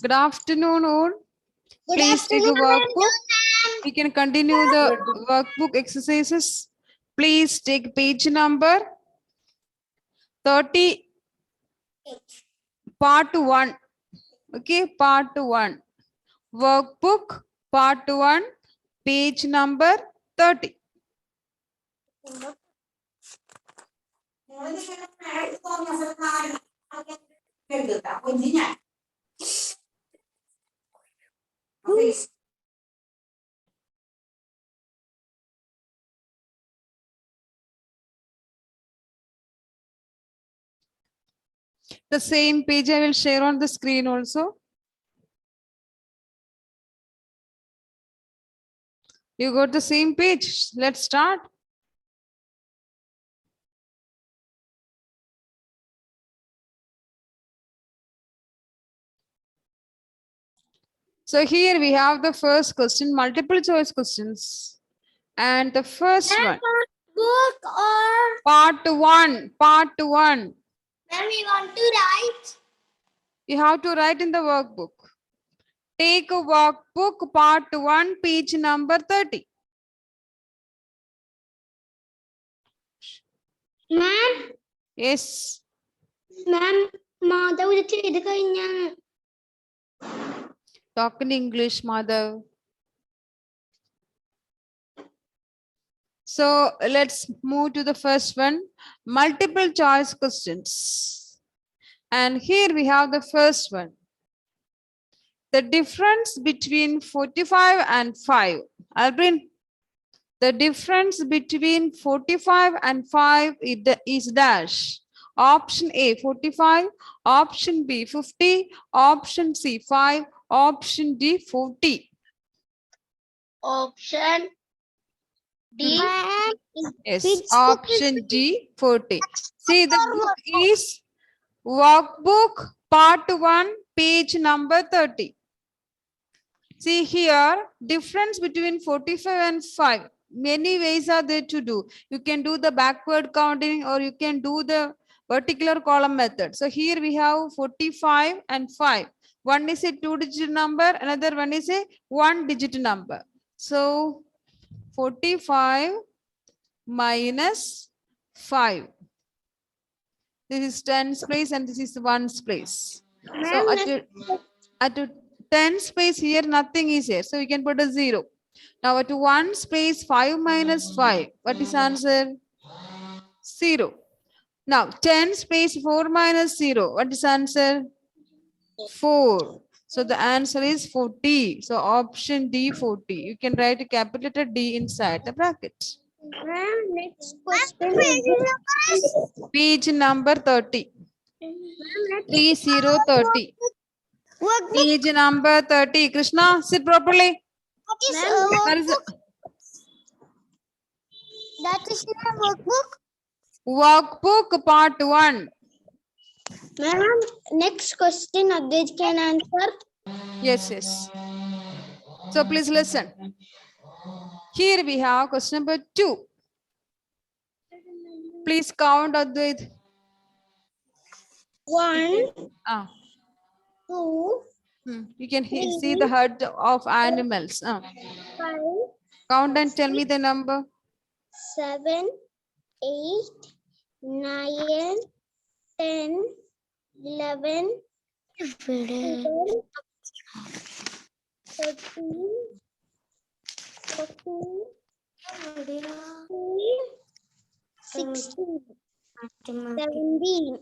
Good afternoon, all. Good Please take a afternoon, workbook. ma'am. We can continue the workbook exercises. Please take page number 30, part 1. Okay, part 1. Workbook, part 1, page number 30. The same page I will share on the screen also. You got the same page. Let's start. So here we have the first question, multiple choice questions. And the first one, Book or part 1, part 1. ma'am, we want to write. You have to write in the workbook. Take a workbook, part 1, page number 30. Ma'am, Yes. ma'am, Madhav ഇത് ചെയ്ത് കഴിഞ്ഞാണ്. Talk in English, Madhav. So let's move to the first one, multiple choice questions. And here we have the first one. The difference between 45 and 5. Albin, the difference between 45 and 5 is dash. Option A 45, option B 50, option C 5, option D 40. Option D. Yes, Which book option is D 40. See, the book is workbook part 1, page number 30. See here, difference between 45 and 5. Many ways are there to do. You can do the backward counting or you can do the vertical column method. So here we have 45 and 5. One is a 2-digit number, another one is a 1-digit number. So 45 minus 5. This is 10's place and this is 1's place. So at a 10's place here, nothing is here. So you can put a 0. Now at 1's place, 5 minus 5. What is answer? 0. Now 10's place, 4 minus 0. What is answer? 4. So the answer is 40. So option D 40. You can write a capital letter D inside the bracket. Ma'am, next question. Page number 30. 3030. Page number 30. Krishna, sit properly. That is That is in a workbook. workbook part 1. Ma'am, next question Advait can answer. Yes, yes. So please listen. Here we have question number 2. Please count Advait. 1, Ah. 2, You can see the head of animals. 5, Count and tell me the number. 7, 8, 9, 10, 11, 12, 13, 14, 16, 17.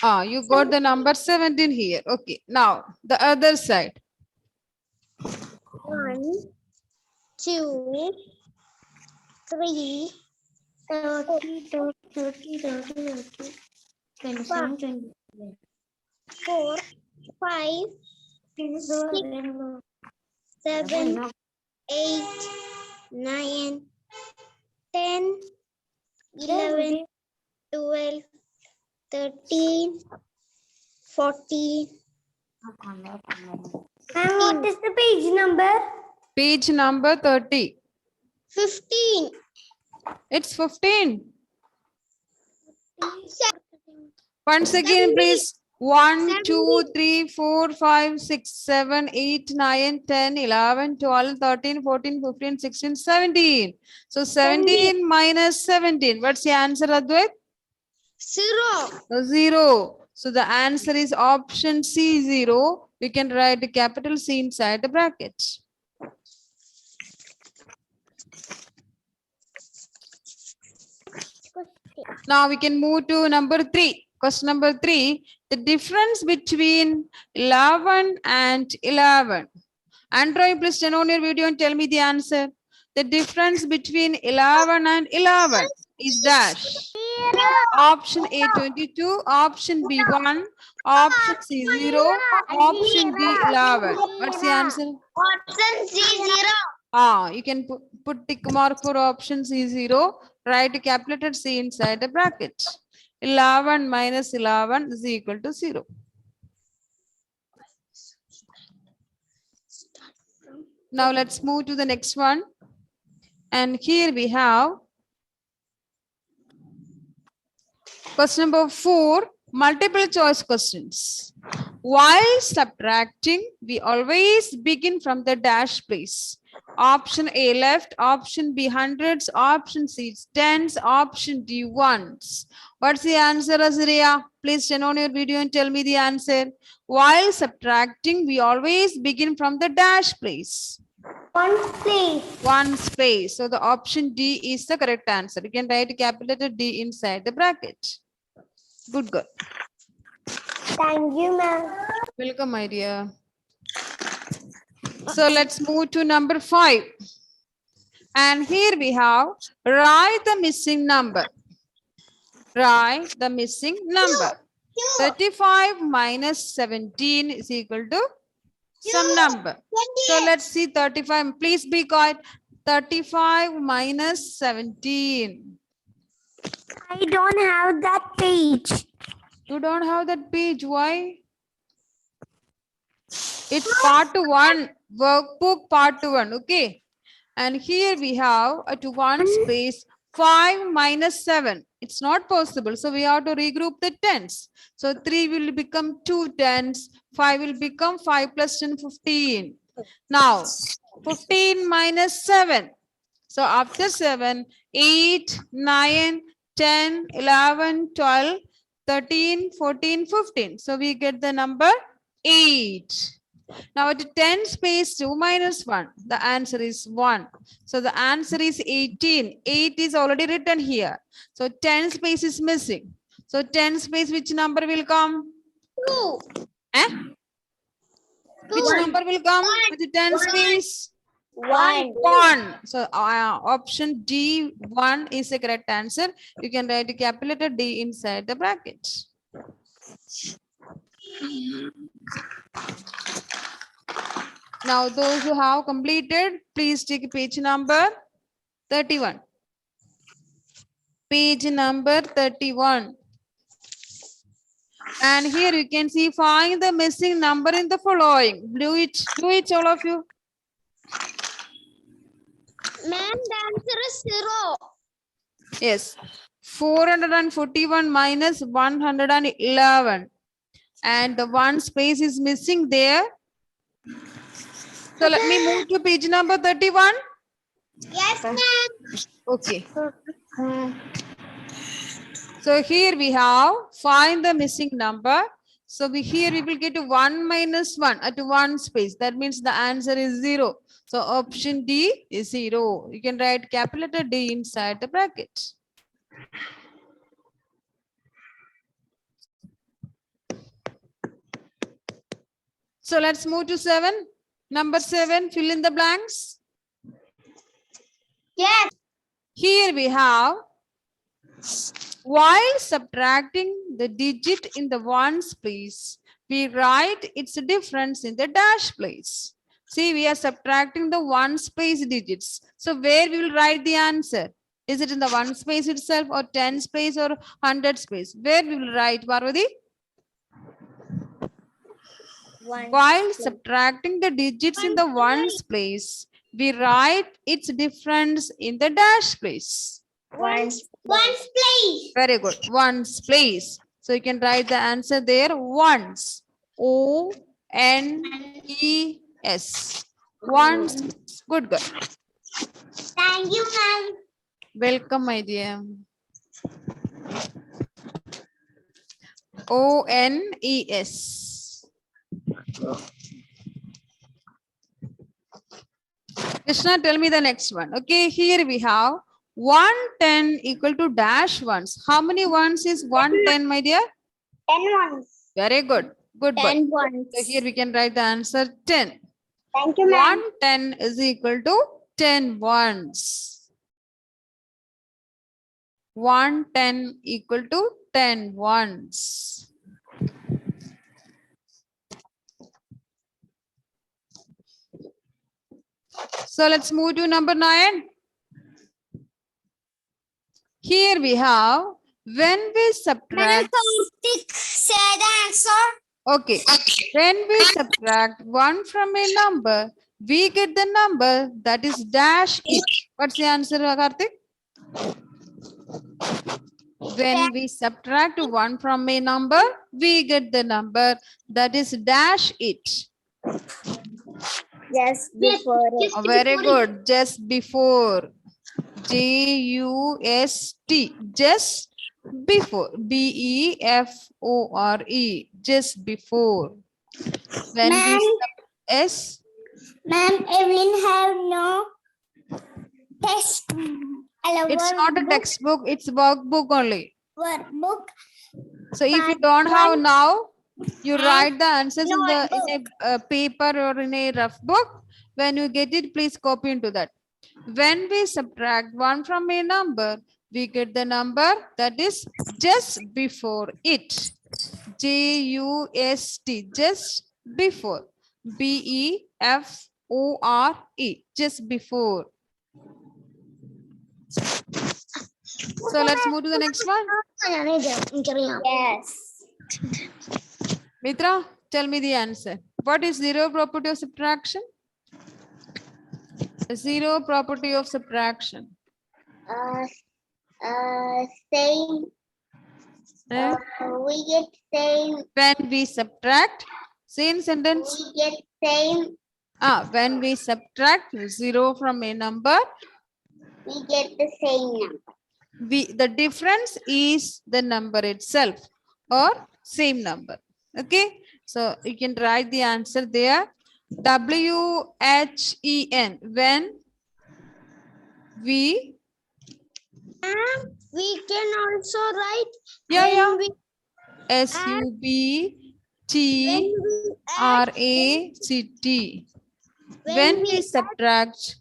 Ah, you got the number 17 here. Okay. Now the other side. 1, 2, 3, 4, 5, 6, 7, 8, 9, 10, 11, 12, 13, 14. And what is the page number? Page number 30. 15. It's 15. Once again, please. 1, 2, 3, 4, 5, 6, 7, 8, 9, 10, 11, 12, 13, 14, 15, 16, 17. So 17 minus 17. What's the answer, Advait? 0. 0. So the answer is option C, 0. We can write a capital C inside the bracket. Now we can move to number 3. Question number 3. The difference between 11 and 11. Android, please turn on your video and tell me the answer. The difference between 11 and 11 is dash. Option A 22, option B 1, option C 0, option D 11. What's the answer? Option C 0. You can put tick mark for option C 0. Write a capital letter C inside the bracket. 11 minus 11 is equal to 0. Now let's move to the next one. And here we have question number 4, multiple choice questions. While subtracting, we always begin from the dash place. Option A left, option B hundreds, option C tens, option D ones. What's the answer, Azria? Please turn on your video and tell me the answer. While subtracting, we always begin from the dash place. 1 place. 1 space. So the option D is the correct answer. You can write capital letter D inside the bracket. Good girl. Thank you, ma'am. Welcome, my dear. So let's move to number 5. And here we have write the missing number. Write the missing number. 35 minus 17 is equal to some number. So let's see 35. Please be quiet. 35 minus 17. I don't have that page. You don't have that page. Why? It's part 1. Workbook part 1. Okay. And here we have at 1 space 5 minus 7. It's not possible. So we have to regroup the tens. So 3 will become 2 tens. 5 will become 5 plus 10, 15. Now 15 minus 7. So after 7, 8, 9, 10, 11, 12, 13, 14, 15. So we get the number 8. Now at 10 space 2 minus 1, the answer is 1. So the answer is 18. 8 is already written here. So 10 space is missing. So 10 space, which number will come? 2. Which number will come with the 10 space? 1. 1. So option D 1 is the correct answer. You can write a capital letter D inside the bracket. Now those who have completed, please take page number 31. Page number 31. And here you can see find the missing number in the following. Do it all of you. Ma'am, the answer is 0. Yes. 441 minus 111. And the 1 space is missing there. So let me move to page number 31. Yes, ma'am. Okay. So here we have find the missing number. So here we will get 1 minus 1 at 1 space. That means the answer is 0. So option D is 0. You can write capital letter D inside the bracket. So let's move to 7. Number 7, fill in the blanks. Yes. Here we have, while subtracting the digit in the ones place, we write its difference in the dash place. See, we are subtracting the ones place digits. So where we will write the answer? Is it in the 1 space itself or 10 space or 100 space? Where we will write, Parvati? While subtracting the digits in the ones place, we write its difference in the dash place. Ones place. Very good. Ones place. So you can write the answer there, once. O-N-E-S. Once. Good girl. Thank you, ma'am. Welcome, my dear. O-N-E-S. Krishna, tell me the next one. Okay, here we have 110 equal to dash ones. How many ones is 110, my dear? 10 ones. Very good. Good boy. 10 ones. So here we can write the answer 10. Thank you, ma'am. 110 is equal to 10 ones. 110 equal to 10 ones. So let's move to number 9. Here we have, when we subtract, Say the answer. okay, when we subtract 1 from a number, we get the number that is dash it. What's the answer, Karthik? When we subtract 1 from a number, we get the number that is dash it. Just before it. Very good. Just before. J-U-S-T. Just before. B-E-F-O-R-E. Just before. When we S. Ma'am, Evelyn have no text. It's not a textbook. It's workbook only. Workbook. So if you don't have now, you write the answers in a paper or in a rough book. When you get it, please copy into that. When we subtract 1 from a number, we get the number that is just before it. J-U-S-T, just before. B-E-F-O-R-E, just before. So let's move to the next one. Yes. Mitra, tell me the answer. What is zero property of subtraction? The zero property of subtraction. Same. Eh? We get same. When we subtract, same sentence. We get same. When we subtract 0 from a number, We get the same number. the difference is the number itself or same number. Okay, so you can write the answer there. W-H-E-N, when we can also write S-U-B-T-R-A-C-T. When we subtract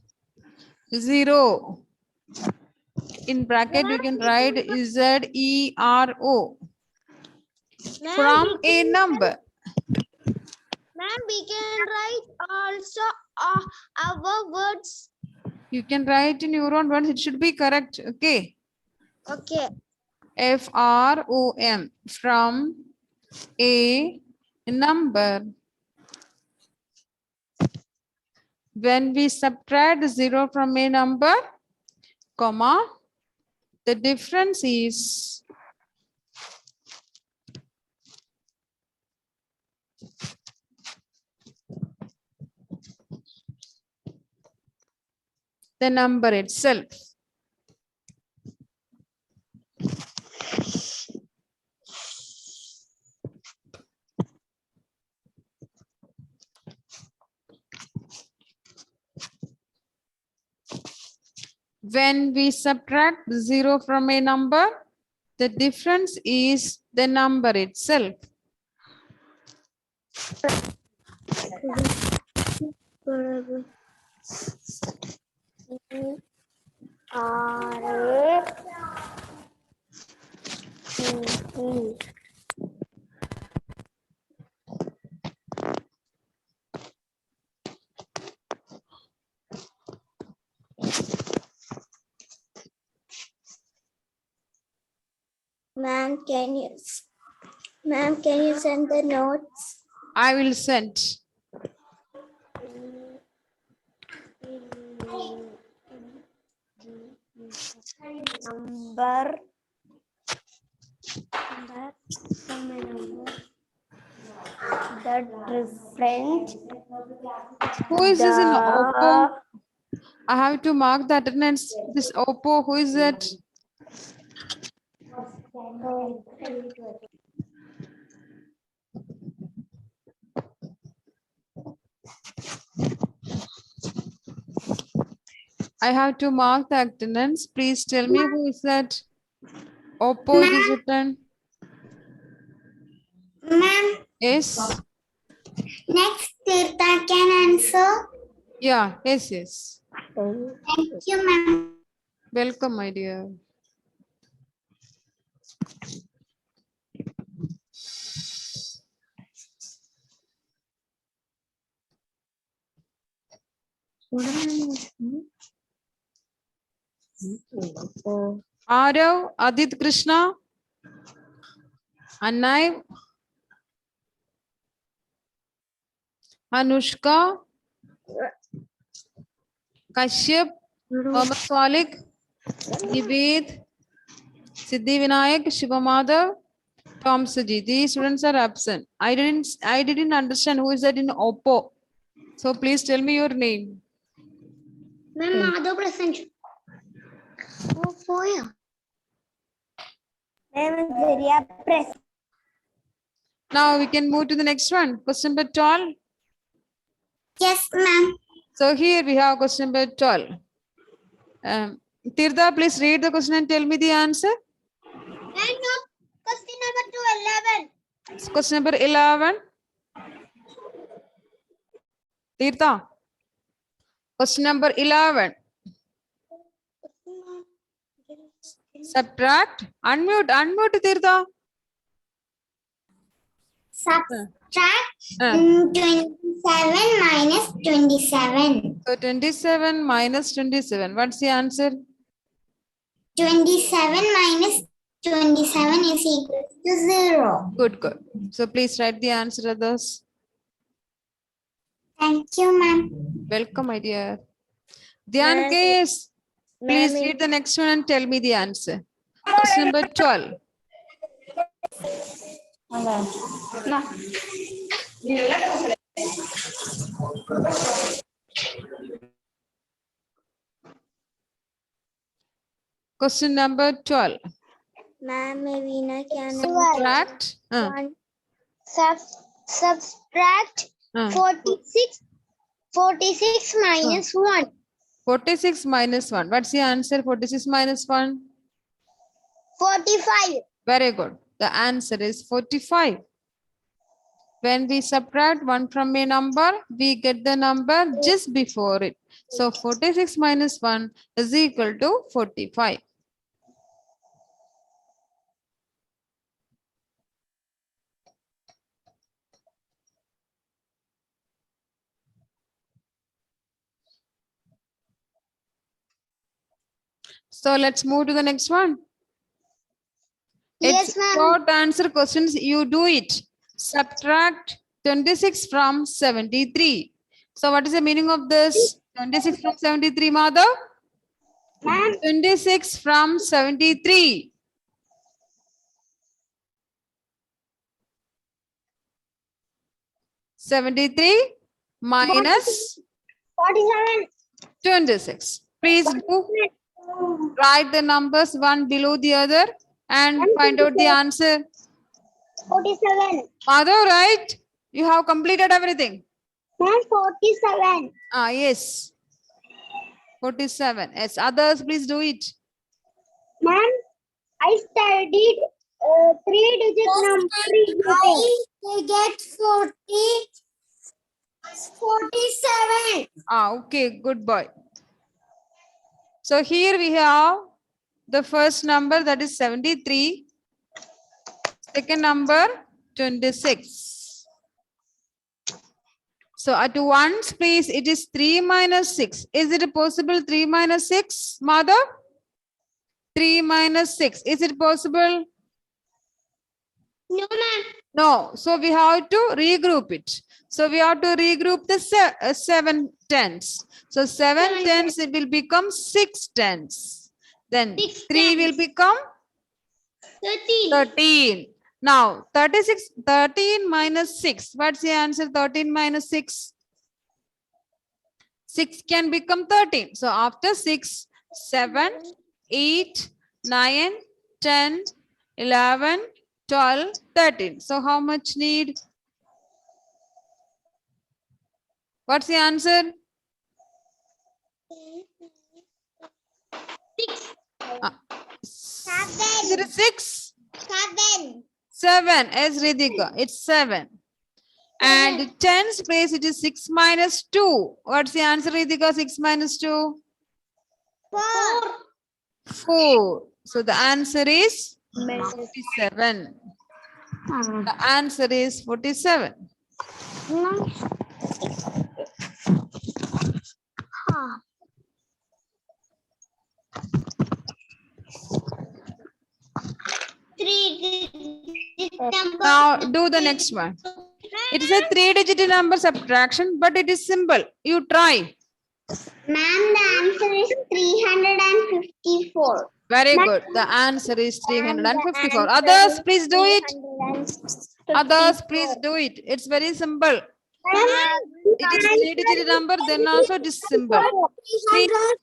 0, in bracket you can write Z-E-R-O from a number. Ma'am, we can write also our words. You can write in your own words. It should be correct. Okay. Okay. F-R-O-M, from a number. When we subtract 0 from a number, comma, the difference is the number itself. When we subtract 0 from a number, the difference is the number itself. Ma'am, can you send the notes? I will send. Number The difference. Who is this in The Oppo? I have to mark the attendance. This Oppo, who is it? I have to mark the attendance. Please tell me who is that? Oppo, it is written. Ma'am, Yes. next Tirtha can answer. Yeah, yes, yes. Thank you, ma'am. Welcome, my dear. Arav, Adit Krishna, Anay, Anushka, Kashyap, Mohammed Swalik, Nived, Siddhi Vinayak, Shivamada, Tom Saji. These students are absent. I didn't understand who is that in Oppo. So please tell me your name. Ma'am, Madhav present. Oh, boy. Ma'am, Ziria present. Now we can move to the next one. Question number 12. Yes, ma'am. So here we have question number 12. Tirtha, please read the question and tell me the answer. And no, question number 11. Question number 11. Tirtha. Question number 11. Subtract. Unmute Tirtha. Subtract 27 minus 27. So 27 minus 27. What's the answer? 27 minus 27 is equal to 0. Good, good. So please write the answer, others. Thank you, ma'am. Welcome, my dear. Dhyan case. Please read the next one and tell me the answer. Question number 12. Question number 12. Ma'am, Veena can Subtract. subtract 46 minus 1. 46 minus 1. What's the answer? 46 minus 1. 45. Very good. The answer is 45. When we subtract 1 from a number, we get the number just before it. So 46 minus 1 is equal to 45. So let's move to the next one. Yes, It's ma'am. short answer questions. You do it. Subtract 26 from 73. So what is the meaning of this? 26 from 73, Madhav? Ma'am, 26 from 73. (73) minus 47. 26. Please do write the numbers one below the other and find out the answer. 47. Madhav, right? You have completed everything. Ma'am, 47. Yes. 47. Yes. Others, please do it. Ma'am, I studied 3-digit number. I get 47. Okay. Good boy. So here we have the first number, that is 73. Second number 26. So at ones place it is 3 minus 6. Is it possible 3 minus 6, Madhav? 3 minus 6. Is it possible? No, ma'am. No. So we have to regroup it. So we have to regroup the 7 tens. So 7 tens, it will become 6 tens. Then 6 3 will tens. become 13. Now 13 minus 6. What's the answer? 13 minus 6. 6 can become 13. So after 6, 7, 8, 9, 10, 11, 12, 13. So how much need? What's the answer? 6. Is it 6? 7. As Ridhika, it's 7. And 10's place, it is 6 minus 2. What's the answer, Ridhika? 6 minus 2? 4. So the answer is 47. The answer is 47. Now do the next one. It is a 3-digit number subtraction, but it is simple. You try. Ma'am, the answer is 354. Very good. The answer is 354. Others, please do it. Others, please do it. It's very simple. It is 3-digit number, then also it is simple.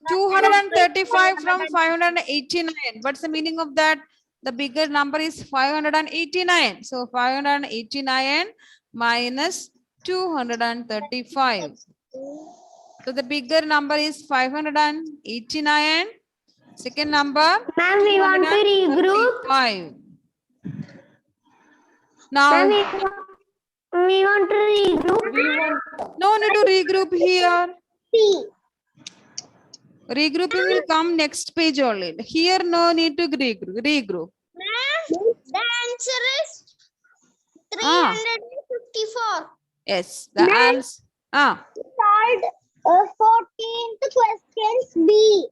235 from 589. What's the meaning of that? The bigger number is 589. So 589 minus 235. So the bigger number is 589. Second number, Ma'am, we want to regroup. 5. Now, Ma'am, we want to regroup. no need to regroup here. C. Regrouping will come next page only. Here, no need to regroup. Ma'am, the answer is 354. Yes, the answer. Solved 14th questions B.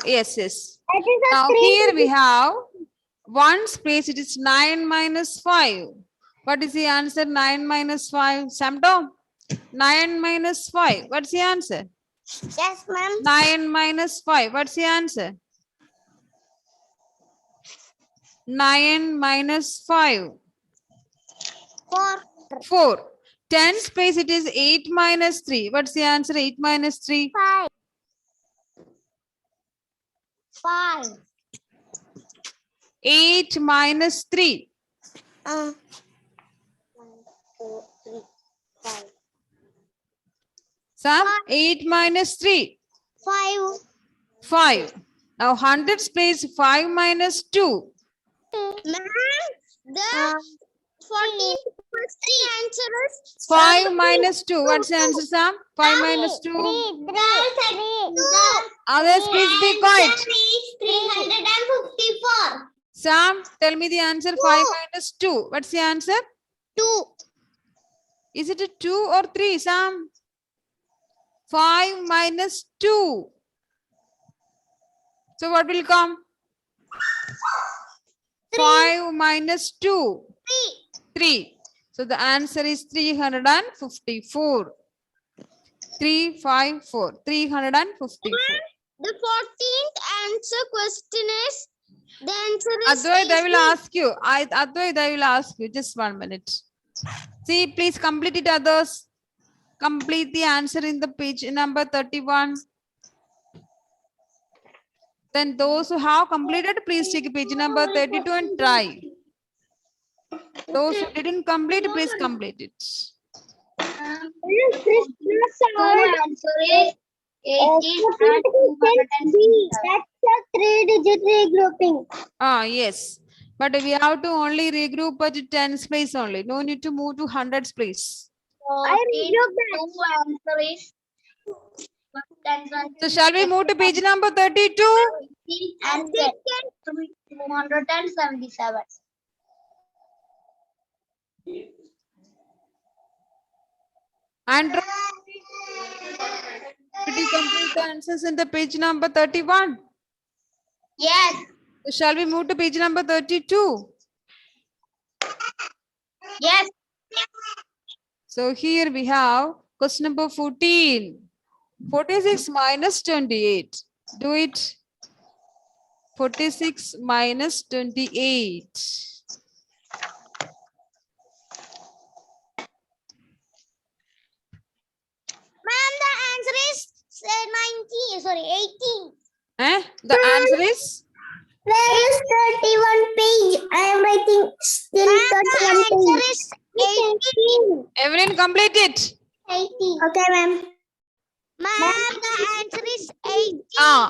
Yes, yes. That is a Now 3. here we have 1's place. It is 9 minus 5. What is the answer? 9 minus 5. Samto? 9 minus 5. What's the answer? Yes, ma'am. 9 minus 5. What's the answer? 9 minus 5. 4. 4. 10's place, it is 8 minus 3. What's the answer? 8 minus 3. 5. 5. 8 minus 3. 1, 2, 3, 5. Sam, 8 minus 3. 5. 5. Now 100's place, 5 minus 2. Ma'am, the 14th question answer is 5 minus 2. What's the answer, Sam? 5 minus 2. 3. Others, please be quiet. 354. Sam, tell me the answer. 5 minus 2. What's the answer? 2. Is it a 2 or 3, Sam? 5 minus 2. So what will come? 5 minus 2. 3. So the answer is 354. 354. 354. The 14th answer question is, the answer is Advait, I will ask you. Advait, I will ask you. Just 1 minute. See, please complete it, others. Complete the answer in the page number 31. Then those who have completed, please take page number 32 and try. Those who didn't complete, please complete it. answer is 18 and 270. That's a 3-digit regrouping. Yes. But we have to only regroup at 10's place only. No need to move to 100's place. I regrouped that. Answer is So shall we move to page number 32? and 277. And did you complete the answers in the page number 31? Yes. So shall we move to page number 32? Yes. So here we have question number 14. 46 minus 28. Do it. 46 minus 28. Ma'am, the answer is 19. Sorry, 18. The answer is? Where is 31 page? I am writing still 31 page. The answer is 18. Evelyn, complete it. 18. Okay, ma'am. Ma'am, the answer is 18.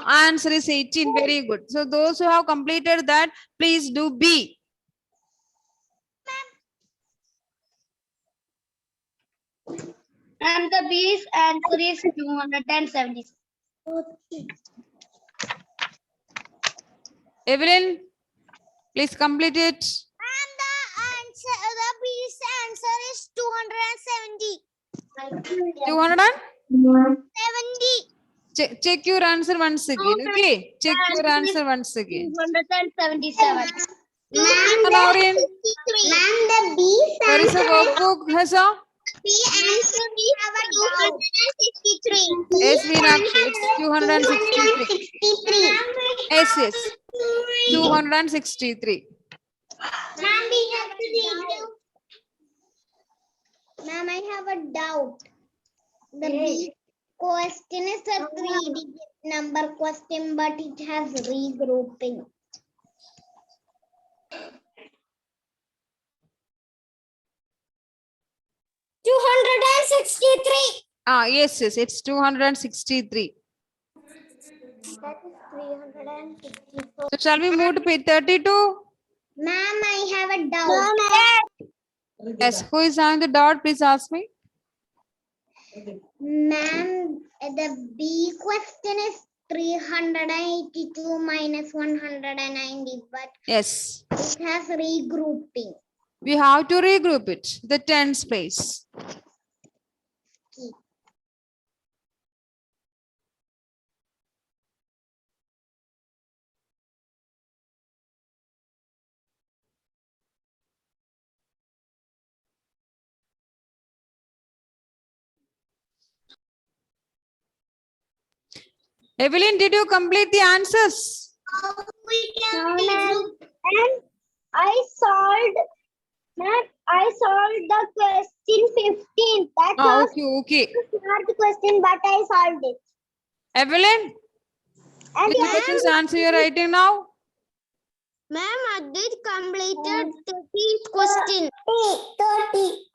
Answer is 18. Very good. So those who have completed that, please do B. And the B's answer is 270. Evelyn, please complete it. And the B's answer is 270. 200? Check your answer once again. Okay. Check your answer once again. 277. Lauren, Ma'am, the B's where is the workbook, Hasa? B answer is 263. Yes, Meenakshi, it's 263. Yes, yes. 263. Ma'am, we have to read. Ma'am, I have a doubt. The B question is a 3-digit number question, but it has regrouping. Yes, yes, it's 263. That is 364. So shall we move to page 32? Ma'am, I have a doubt. Yes, who is having the doubt? Please ask me. Ma'am, the B question is 382 minus 190, but Yes, it has regrouping. we have to regroup it. The tens place. Evelyn, did you complete the answers? We can and I solved the question 15. That was Okay. not the question, but I solved it. Evelyn, And which question's answer you're writing now? Ma'am, I did completed 13th question. 30.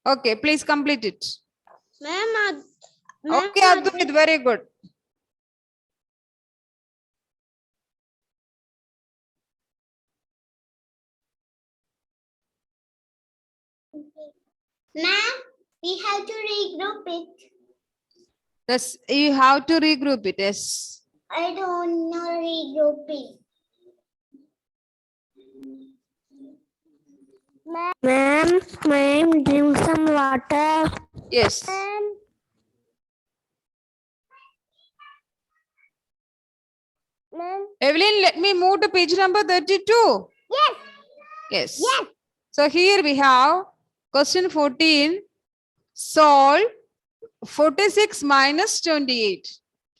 Okay, please complete it. Ma'am, Okay, Advait, very good. Ma'am, we have to regroup it. Yes, you have to regroup it. Yes. I don't know regrouping. Ma'am, drink some water. Yes. Ma'am. Evelyn, let me move to page number 32. Yes. Yes. Yes. So here we have question 14. Solve 46 minus 28.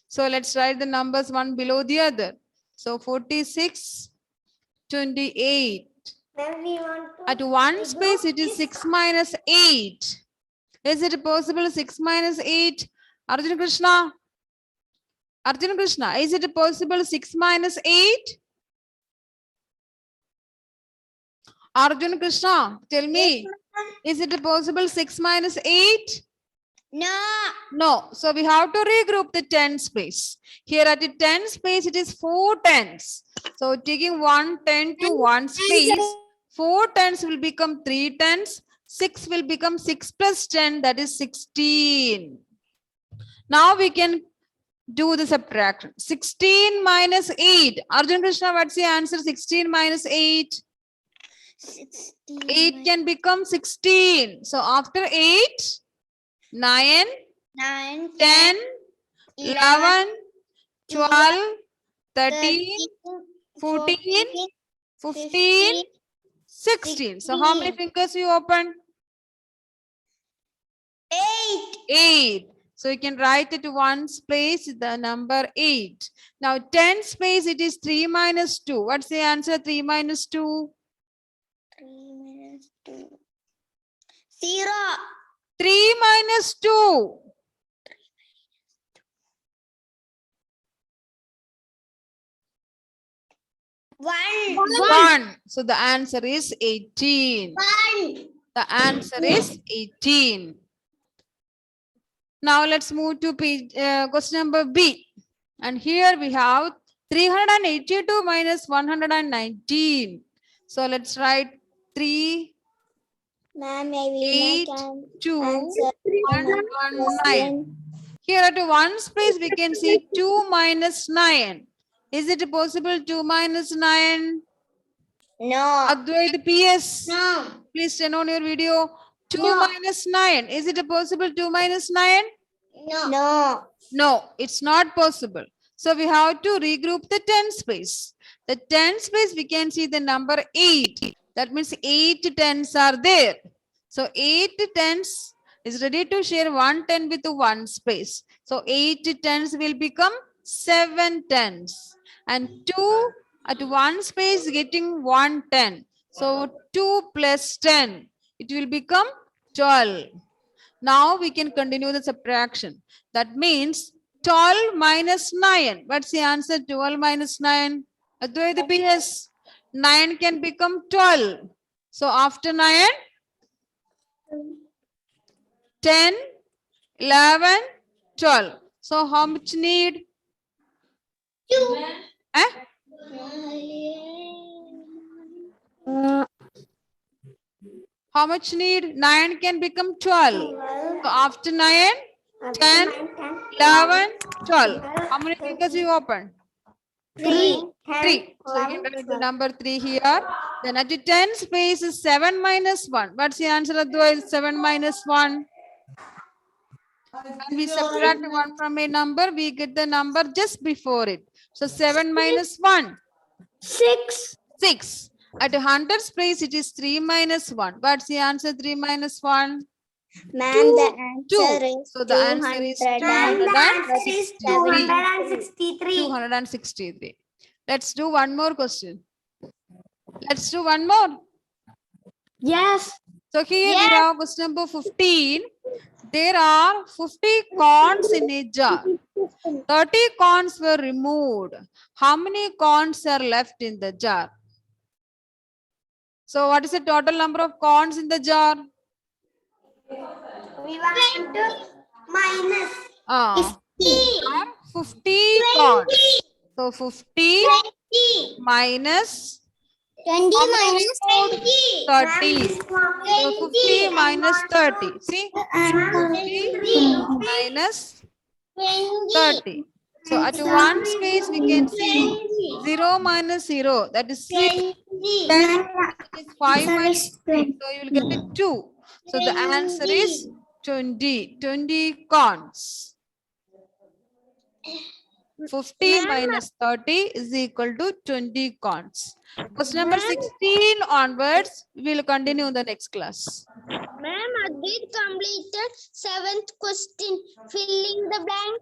So let's write the numbers one below the other. So 46, 28. Ma'am, we want to At one space, it is 6 minus 8. Is it possible 6 minus 8? Arjun Krishna? Arjun Krishna, is it possible 6 minus 8? Arjun Krishna, tell me, is it possible 6 minus 8? No. No. So we have to regroup the tens place. Here at the tens place, it is 4 tens. So taking 1 10 to one space, 4 tens will become 3 tens. 6 will become 6 plus 10, that is 16. Now we can do the subtraction. 16 minus 8. Arjun Krishna, what's the answer? 16 minus 8. 16. 8 can become 16. So after 8, 9, 9, 10, 11, 12, 13, 14, 15, 16. So how many fingers you open? 8. 8. So you can write it ones place the number 8. Now tens place it is 3 minus 2. What's the answer? 3 minus 2. 3 minus 2. 0. 3 minus 2. 1. So the answer is 18. 1. The answer is 18. Now let's move to page, question number B. And here we have 382 minus 119. So let's write 3, Ma'am, maybe 8, I can 2, answer 1, 9. Here at ones place we can see 2 minus 9. Is it possible 2 minus 9? No. Advait PS. No. Please turn on your video. 2 No. minus 9. Is it possible 2 minus 9? No. No. No, it's not possible. So we have to regroup the tens place. The tens place we can see the number 8. That means 8 tens are there. So 8 tens is ready to share 1 10 with the ones place. So 8 tens will become 7 tens. And 2 at one space getting 1 10. So 2 plus 10. It will become 12. Now we can continue the subtraction. That means 12 minus 9. What's the answer? 12 minus 9. Advaita PS. 9 can become 12. So after 9, 10, 11, 12. So how much need? 2. Eh? How much need? 9 can become 12. So after 9, 10, 11, 12. How many fingers you open? 3. 3. So you can write the number 3 here. Then at the 10 space is 7 minus 1. What's the answer, Adwail? 7 minus 1. When we subtract 1 from a number, we get the number just before it. So 7 minus 1. 6. 6. At 100 place, it is 3 minus 1. What's the answer? 3 minus 1. Ma'am, Two. the answer is So the answer is 263. 263. Let's do one more question. Let's do one more. Yes. So here we have question number 15. There are 50 corns in a jar. 30 corns were removed. How many corns are left in the jar? So what is the total number of corns in the jar? We want to minus 50 corns. So 50 minus 20 how many minus removed? 30. So 50 minus 30. See? 50 minus 30. So at one space we can see 0 minus 0. That is 6. 10 is 5 minus 3. So you will get it 2. So the answer is 20. 20 corns. 50 minus 30 is equal to 20 corns. Question number 16 onwards, we will continue in the next class. Ma'am, Advait completed 7th question. Filling the blank.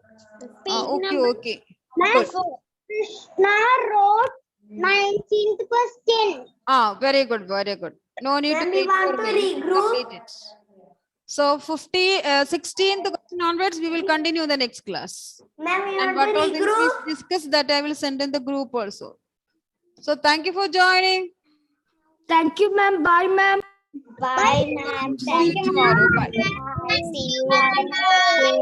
Okay. Ma'am, Krishna wrote 19th question. Very good, very good. No need to wait for me. Complete it. So 16th question onwards, we will continue in the next class. And what all things we discussed that I will send in the group also. So thank you for joining. Thank you, ma'am. Bye, ma'am. Bye, ma'am. See you tomorrow. Bye. See you.